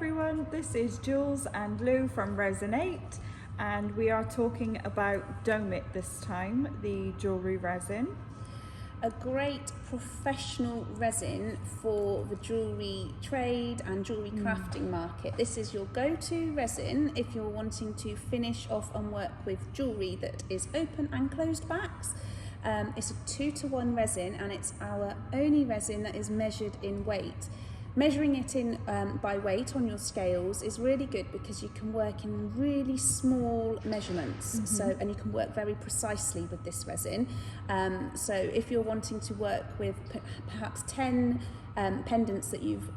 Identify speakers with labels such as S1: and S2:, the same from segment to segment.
S1: everyone, this is Jules and Lou from Resin8 and we are talking about Domit this time, the jewellery resin.
S2: A great professional resin for the jewellery trade and jewellery crafting market. This is your go-to resin if you're wanting to finish off and work with jewellery that is open and closed backs. It's a 2-to-1 resin and it's our only resin that is measured in weight. Measuring it in by weight on your scales is really good because you can work in really small measurements, and you can work very precisely with this resin. So if you're wanting to work with perhaps 10 pendants that you've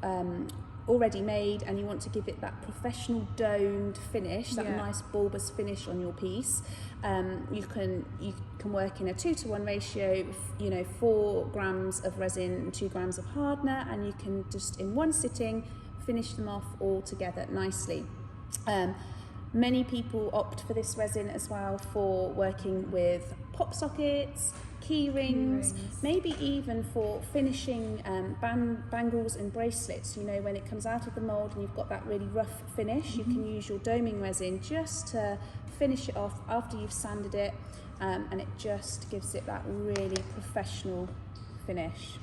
S2: already made and you want to give it that professional domed finish, that nice bulbous finish on your piece, you can work in a 2-to-1 ratio, 4 grams of resin and 2 grams of hardener, and you can just in one sitting finish them off all together nicely. Many people opt for this resin as well for working with pop sockets, key rings, maybe even for finishing bangles and bracelets. When it comes out of the mould and you've got that really rough finish, you can use your doming resin just to finish it off after you've sanded it, and it just gives it that really professional finish.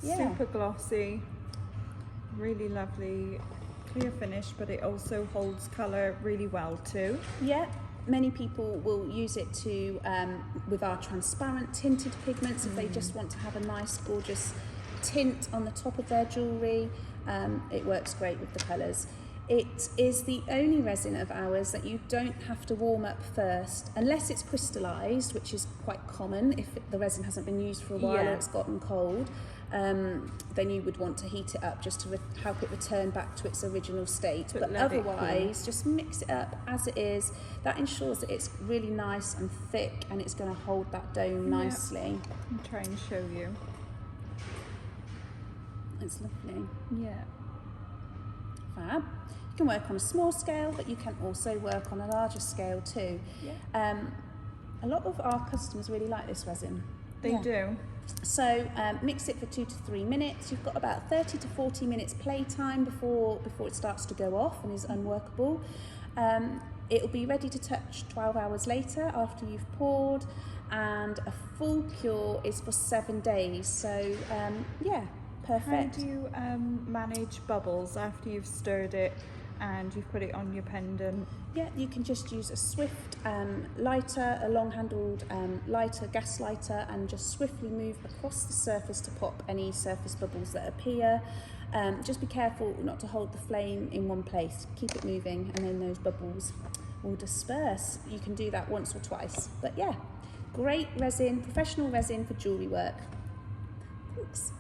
S1: Super glossy, really lovely clear finish, but it also holds colour really well too.
S2: Many people will use it to with our transparent tinted pigments if they just want to have a nice gorgeous tint on the top of their jewellery. It works great with the colours. It is the only resin of ours that you don't have to warm up first, unless it's crystallised, which is quite common if the resin hasn't been used for a while or it's gotten cold. Then you would want to heat it up just to help it return back to its original state. But otherwise, just mix it up as it is. That ensures that it's really nice and thick and it's going to hold that dome nicely.
S1: I'll try and show you.
S2: It's lovely. Fab. You can work on a small scale, but you can also work on a larger scale too. A lot of our customers really like this resin.
S1: They do.
S2: So mix it for 2 to 3 minutes. You've got about 30 to 40 minutes play time before it starts to go off and is unworkable. It'll be ready to touch 12 hours later after you've poured, and a full cure is for 7 days. So perfect.
S1: How do you manage bubbles after you've stirred it and you've put it on your pendant?
S2: You can just use a swift lighter, a long-handled lighter, gas lighter, and just swiftly move across the surface to pop any surface bubbles that appear. Just be careful not to hold the flame in one place. Keep it moving and then those bubbles will disperse. You can do that once or twice. But great resin, professional resin for jewellery work. Thanks.